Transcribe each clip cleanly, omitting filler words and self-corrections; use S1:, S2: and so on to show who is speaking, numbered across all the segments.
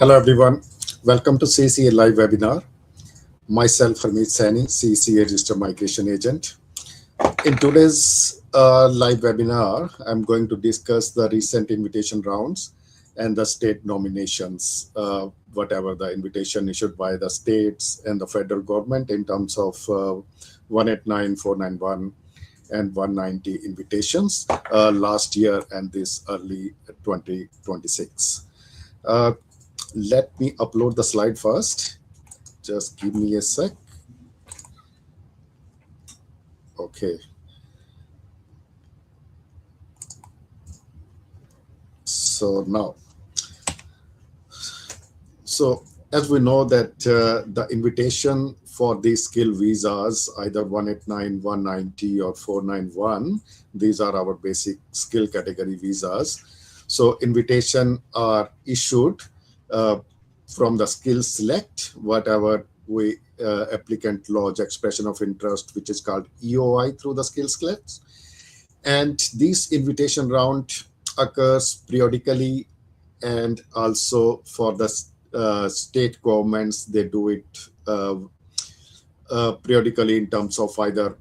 S1: Hello everyone, welcome to CCA live webinar. Myself Harmeet Saini, CCA Register Migration Agent. In today's live webinar, I'm going to discuss the recent invitation rounds and the state nominations, whatever the invitation issued by the states and the federal government in terms of 189, 491 and 190 invitations last year and this early 2026. Let me upload the slide first. Just give me a sec. Okay. So now, as we know that the invitation for these skill visas, either 189, 190 or 491, these are our basic skill category visas. So invitation are issued from the skill select, whatever we applicant lodge expression of interest, which is called EOI through the skill select. And this invitation round occurs periodically, and also for the state governments, they do it periodically in terms of either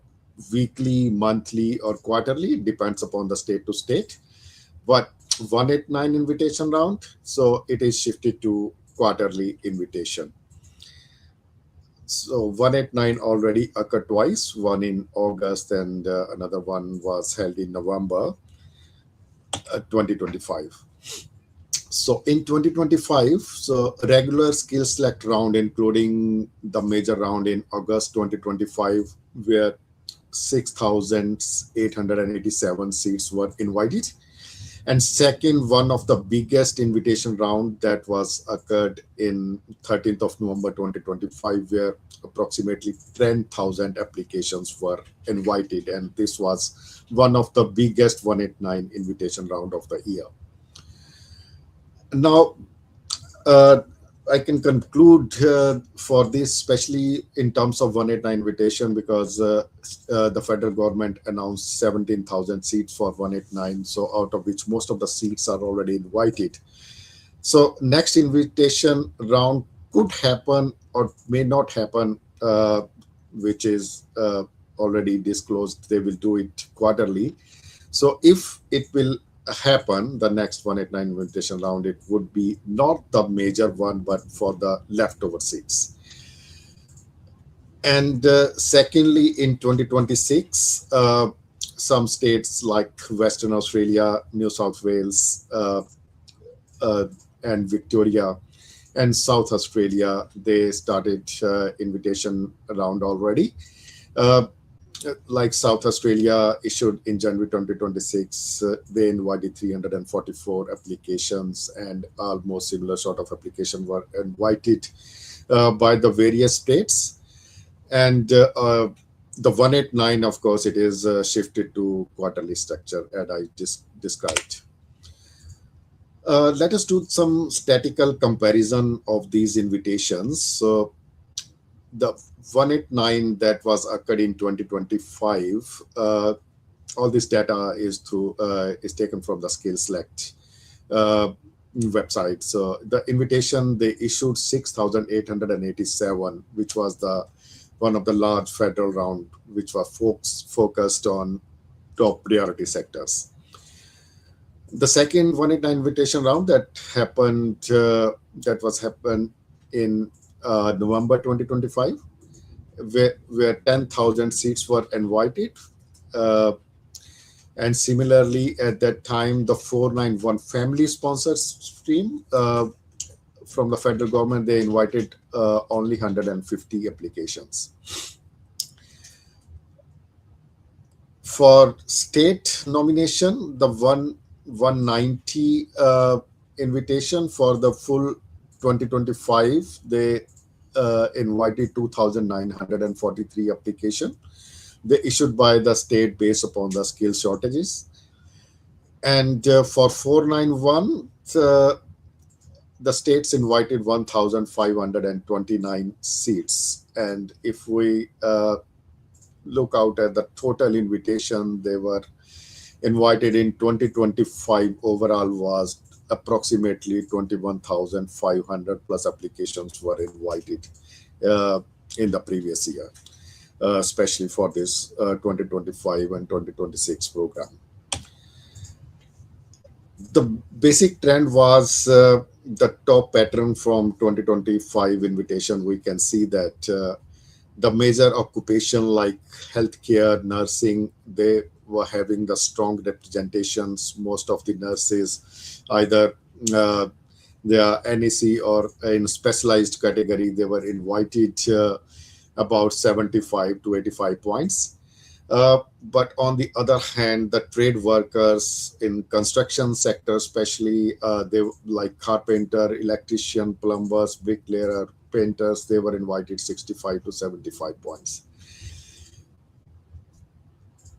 S1: weekly, monthly, or quarterly. It depends upon the state to state. But 189 invitation round, so it is shifted to quarterly invitation. So 189 already occurred twice, one in August and another one was held in November 2025. So in 2025, so regular skill select round, including the major round in August 2025, where 6,887 seats were invited. And second, one of the biggest invitation round that was occurred in 13th of November 2025, where approximately 10,000 applications were invited. And this was one of the biggest 189 invitation round of the year. Now, I can conclude for this, especially in terms of 189 invitation, because the federal government announced 17,000 seats for 189, so out of which most of the seats are already invited. So next invitation round could happen or may not happen, which is already disclosed. They will do it quarterly. So if it will happen, the next 189 invitation round, it would be not the major one, but for the leftover seats. And secondly, in 2026, some states like Western Australia, New South Wales, and Victoria, and South Australia, they started invitation round already. Like South Australia issued in January 2026, they invited 344 applications, and almost similar sort of application were invited by the various states. And the 189, of course, it is shifted to quarterly structure, as I just described. Let us do some statistical comparison of these invitations. So the 189 that was occurred in 2025, all this data is taken from the skill select website. So the invitation, they issued 6,887, which was the one of the large federal round, which was focused on top priority sectors. The second 189 invitation round that happened in November 2025, where 10,000 seats were invited. And similarly, at that time, the 491 family sponsored stream from the federal government, they invited only 150 applications. For state nomination, the 190 invitation for the full 2025, they invited 2,943 applications. They issued by the state based upon the skill shortages. And for 491, the states invited 1,529 seats. And if we look out at the total invitation, they were invited in 2025 overall was approximately 21,500 plus applications were invited uh, in the previous year, especially for this 2025 and 2026 program. The basic trend was the top pattern from 2025 invitation. We can see that the major occupation like healthcare, nursing, they were having the strong representations. Most of the nurses, either uh, they are NEC or in specialized category, they were invited about 75 to 85 points. But on the other hand, the trade workers in construction sector, especially they like carpenter, electrician, plumbers, bricklayer, painters, they were invited 65 to 75 points.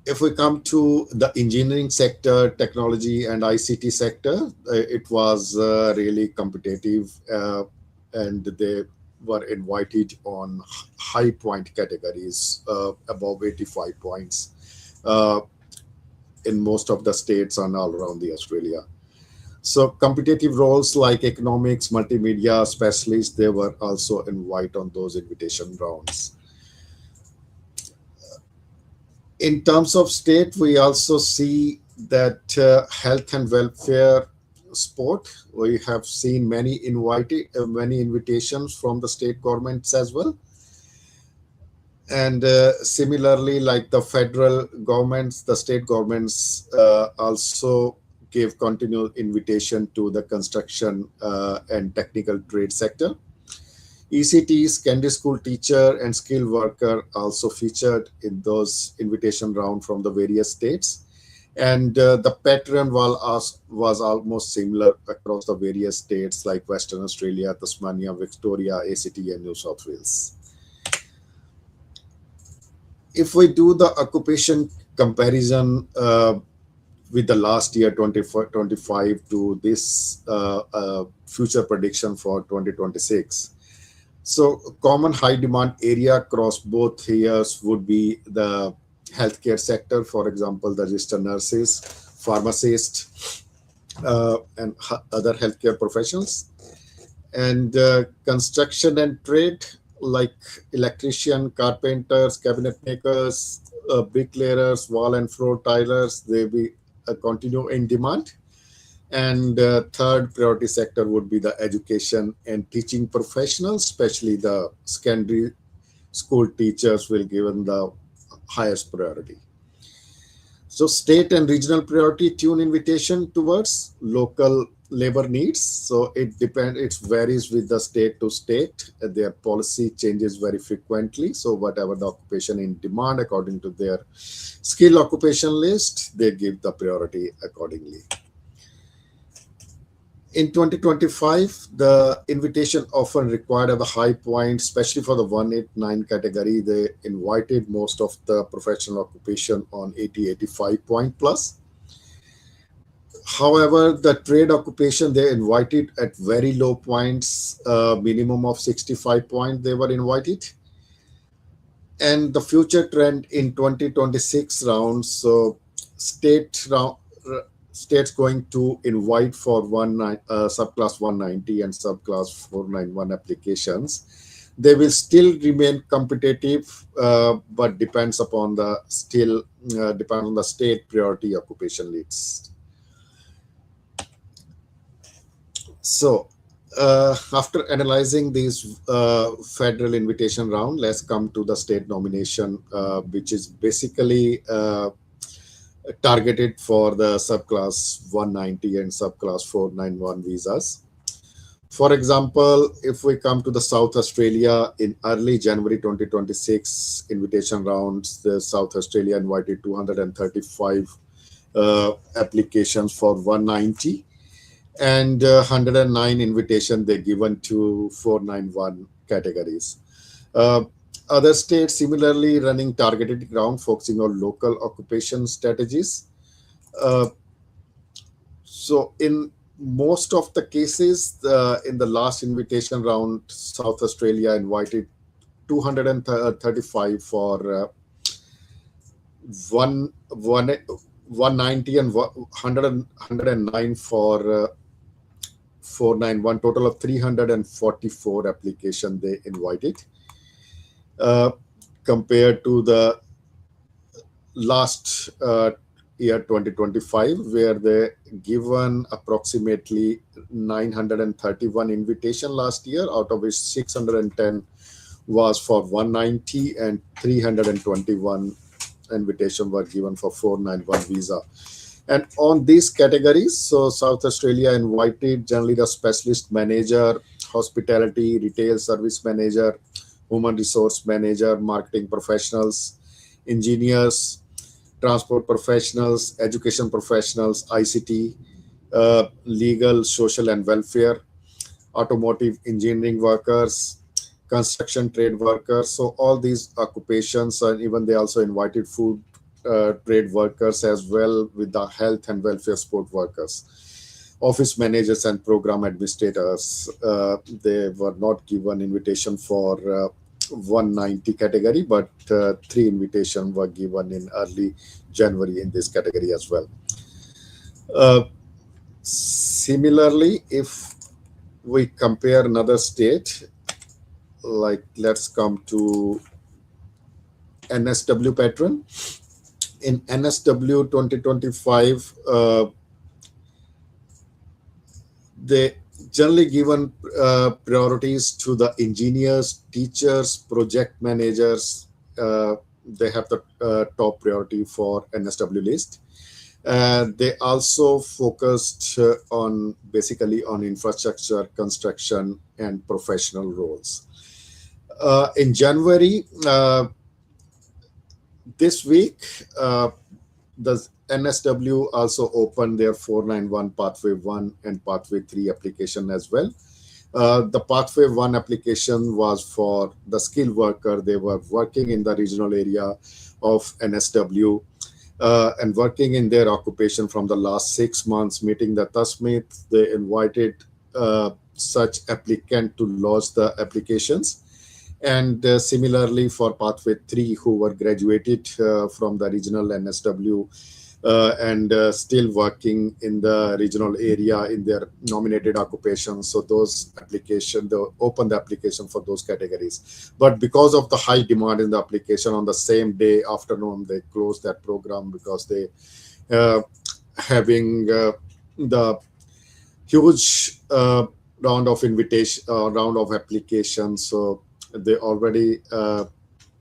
S1: If we come to the engineering sector, technology and ICT sector, it was really competitive, and they were invited on high point categories, above 85 points, in most of the states and all around the Australia. So competitive roles like economics, multimedia specialists, they were also invited on those invitation rounds. In terms of state, we also see that health and welfare sport, we have seen many invitations from the state governments as well. And similarly, like the federal governments, the state governments also gave continual invitation to the construction and technical trade sector. ECT, secondary school teacher and skilled worker also featured in those invitation round from the various states. And the pattern was almost similar across the various states like Western Australia, Tasmania, Victoria, ACT and New South Wales. If we do the occupation comparison with the last year 2025 to this future prediction for 2026, so common high demand area across both years would be the healthcare sector, for example, the registered nurses, pharmacists, and other healthcare professions, and construction and trade like electrician, carpenters, cabinet makers, bricklayers, wall and floor tilers, they be continue in demand. And third priority sector would be the education and teaching professionals, especially the secondary school teachers will given the highest priority. So state and regional priority tune invitation towards local labor needs. So it varies with the state to state. Their policy changes very frequently. So whatever the occupation in demand according to their skill occupation list, they give the priority accordingly. In 2025, the invitation often required a high point, especially for the 189 category. They invited most of the professional occupation on 80-85 point plus. However, the trade occupation, they invited at very low points, minimum of 65 points they were invited. And the future trend in 2026 rounds, so states going to invite for subclass 190 and subclass 491 applications. They will still remain competitive, but depends upon the depend on the state priority occupation list. So after analyzing these federal invitation round, let's come to the state nomination, which is basically targeted for the subclass 190 and subclass 491 visas. For example, if we come to the South Australia in early January 2026 invitation rounds, the South Australia invited 235 applications for 190 and 109 invitation they given to 491 categories. Other states similarly running targeted round focusing on local occupation strategies. So in most of the cases, in the last invitation round, South Australia invited 235 for 190 and 109 for 491, total of 344 application they invited, uh, compared to the last year 2025, where they given approximately 931 invitation last year, out of which 610 was for 190 and 321 invitation were given for 491 visa. And on these categories, so South Australia invited generally the specialist manager, hospitality, retail service manager, human resource manager, marketing professionals, engineers, transport professionals, education professionals, ICT, legal, social and welfare, automotive engineering workers, construction trade workers. So all these occupations, and even they also invited food trade workers as well, with the health and welfare support workers, office managers and program administrators. They were not given invitation for 190 category, but three invitations were given in early January in this category as well. Uh, Similarly, if we compare another state, like let's come to NSW pattern. In NSW 2025, they generally given priorities to the engineers, teachers, project managers. They have the top priority for NSW list. They also focused on basically on infrastructure, construction, and professional roles. In January, this week, the NSW also opened their 491 Pathway 1 and Pathway 3 application as well. The Pathway 1 application was for the skilled worker. They were working in the regional area of NSW and working in their occupation from the last 6 months, meeting the TASMIT. They invited such applicant to lodge the applications. And similarly for Pathway 3, who were graduated from the regional NSW and still working in the regional area in their nominated occupations. So those application, they open the application for those categories. But because of the high demand in the application, on the same day afternoon, they closed that program because they having the huge round of invitation, round of applications. So they already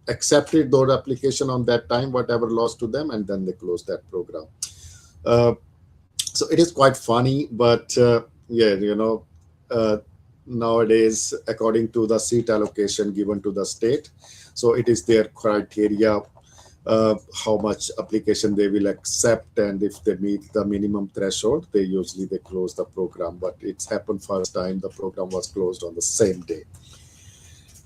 S1: accepted those application on that time, whatever lost to them, and then they closed that program. So it is quite funny, but yeah, nowadays, according to the seat allocation given to the state, so it is their criteria how much application they will accept, and if they meet the minimum threshold, they usually they close the program. But it's happened first time the program was closed on the same day.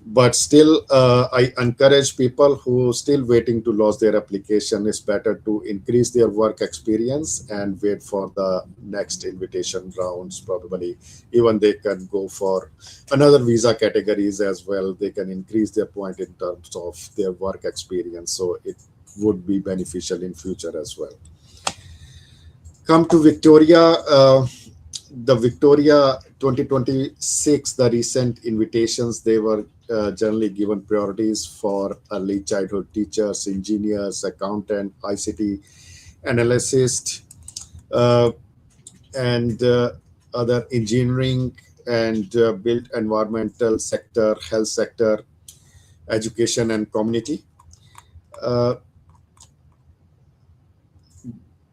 S1: But still, I encourage people who still waiting to lodge their application. It's better to increase their work experience and wait for the next invitation rounds. Probably even they can go for another visa categories as well. They can increase their point in terms of their work experience. So it would be beneficial in future as well. Come to Victoria. The Victoria 2026, the recent invitations, they were generally given priorities for early childhood teachers, engineers, accountant, ICT analyst, and other engineering and built environmental sector, health sector, education and community.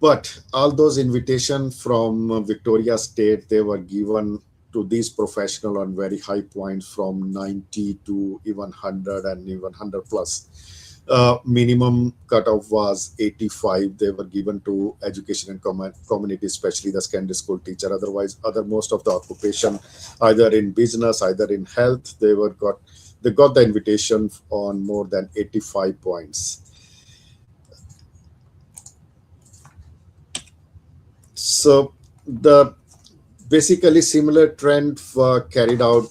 S1: But all those invitations from Victoria State, they were given to these professional on very high points from 90 to even 100 and even 100 plus. Minimum cutoff was 85. They were given to education and community, especially the secondary school teacher. Otherwise, most of the occupation, either in business, either in health, they got the invitation on more than 85 points. So the basically similar trend were carried out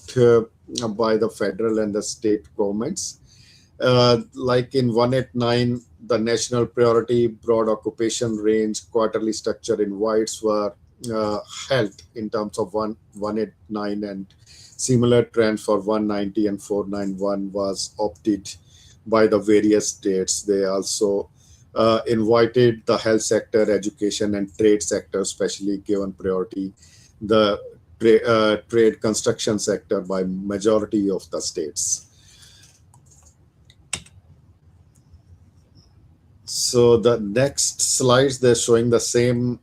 S1: by the federal and the state governments. Like in 189, the national priority, broad occupation range, quarterly structure invites were health in terms of 189, and similar trends for 190 and 491 was opted by the various states. They also invited the health sector, education, and trade sector, especially given priority. The trade construction sector by majority of the states. So the next slides, they're showing the same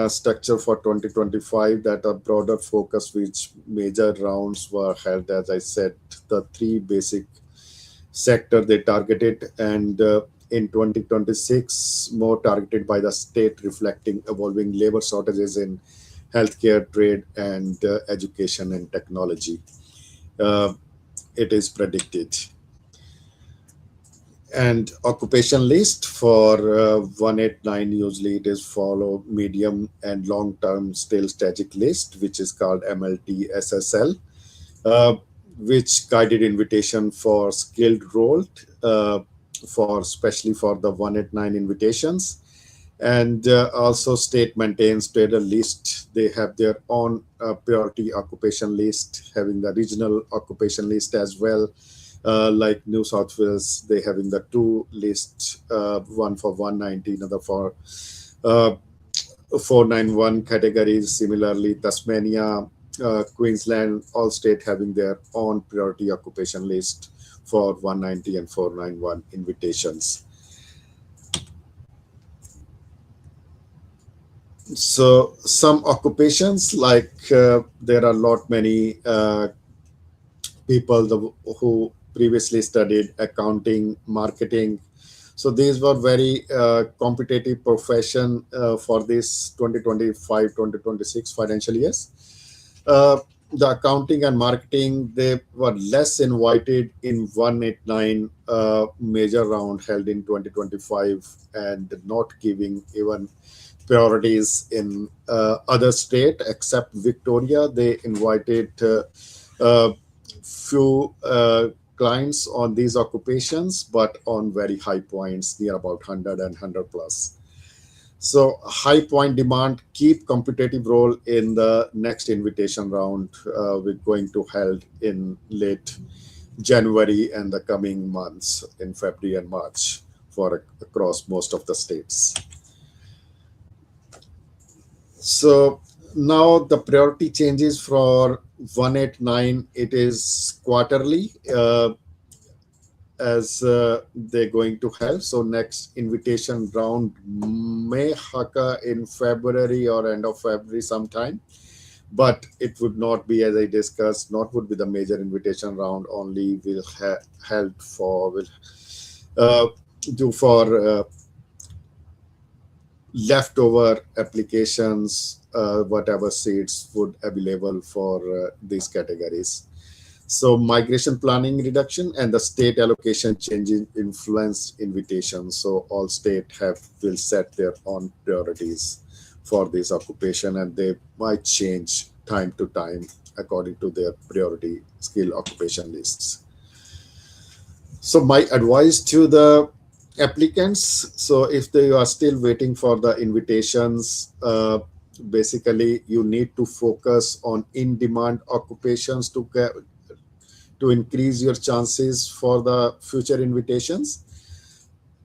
S1: structure for 2025, that a broader focus which major rounds were held. As I said, the three basic sector they targeted, and in 2026 more targeted by the state, reflecting evolving labor shortages in healthcare, trade, and education and technology. Uh, it is predicted. And occupation list for 189, usually it is follow medium and long term still static list, which is called MLT-SSL, uh, which guided invitation for skilled role, uh, for especially for the 189 invitations. And also state maintains trader list. They have their own priority occupation list, having the regional occupation list as well. Like New South Wales, they having the two lists, one for 190, another for uh, 491 categories. Similarly, Tasmania, Queensland, all state having their own priority occupation list for 190 and 491 invitations. So some occupations, like there are lot many people who previously studied accounting, marketing. So these were very competitive profession for this 2025-2026 financial years. Uh, the accounting and marketing, they were less invited in 189 major round held in 2025, and not giving even priorities in other state except Victoria. They invited uh, few clients on these occupations, but on very high points, near about 100 and 100 plus. So high point demand keep competitive role in the next invitation round. We're going to held in late January and the coming months in February and March for across most of the states. So now the priority changes for 189. It is quarterly, as they're going to have. So next invitation round may occur in February or end of February sometime, but it would not be, as I discussed, not would be the major invitation round. Only will held for will do for leftover applications, whatever seats would available for these categories. So migration planning reduction and the state allocation changing influence invitations. So all state have will set their own priorities for this occupation, and they might change time to time according to their priority skill occupation lists. So my advice to the applicants, so if they are still waiting for the invitations, basically you need to focus on in-demand occupations to increase your chances for the future invitations.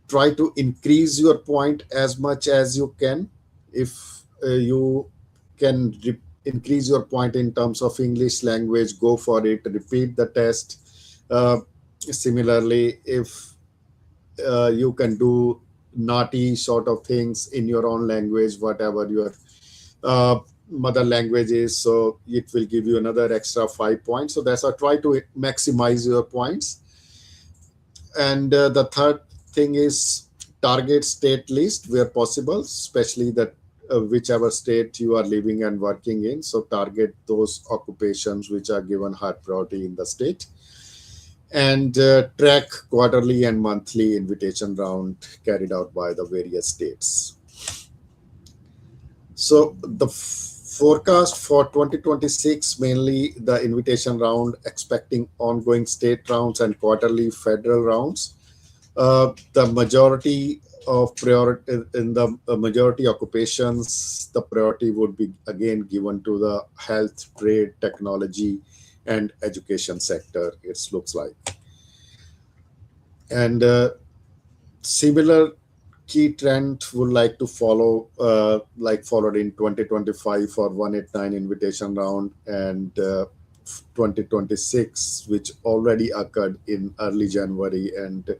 S1: Try to increase your point as much as you can. If you can increase your point in terms of English language, go for it, repeat the test. Similarly, if you can do naughty sort of things in your own language, whatever your uh, mother language is, so it will give you another extra 5 points. So that's why try to maximize your points. And the third thing is target state list where possible, especially that whichever state you are living and working in. So target those occupations which are given high priority in the state, and track quarterly and monthly invitation round carried out by the various states. So the forecast for 2026, mainly the invitation round, expecting ongoing state rounds and quarterly federal rounds. The majority of priority in the majority occupations, the priority would be again given to the health, trade, technology, and education sector. It looks like, and similar key trend would like to follow, like followed in 2025 for 189 invitation round, and 2026, which already occurred in early January, and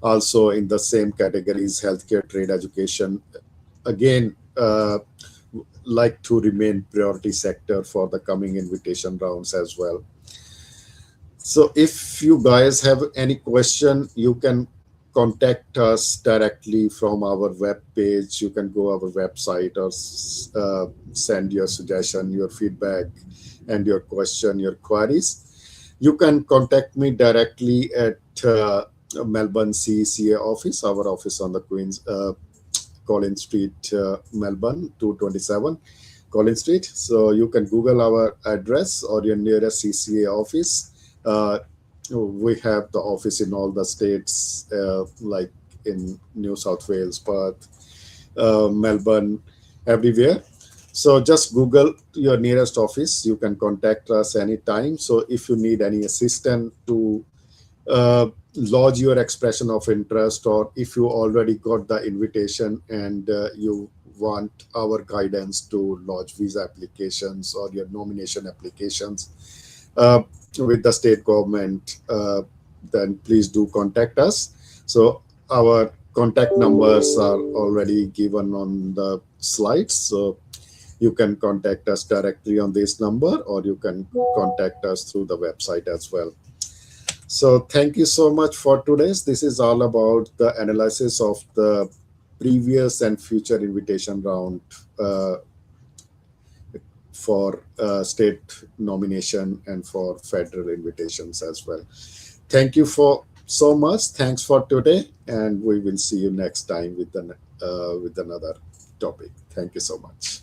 S1: also in the same categories, healthcare, trade, education, again, like to remain priority sector for the coming invitation rounds as well. So if you guys have any question, you can contact us directly from our web page. You can go our website or send your suggestion, your feedback, and your question, your queries. You can contact me directly at Melbourne CCA office, our office on the Queen's Collins Street, Melbourne, 227 Collins Street. So you can Google our address or your nearest CCA office. Uh, we have the office in all the states, like in New South Wales, Perth, Melbourne, everywhere. So just Google your nearest office. You can contact us anytime. So if you need any assistance to lodge your expression of interest, or if you already got the invitation and you want our guidance to lodge visa applications or your nomination applications with the state government, then please do contact us. So our contact numbers are already given on the slides. So you can contact us directly on this number, or you can contact us through the website as well. So thank you so much for today's. This is all about the analysis of the previous and future invitation round uh, for state nomination and for federal invitations as well. Thank you for so much. Thanks for today, and we will see you next time with another topic. Thank you so much.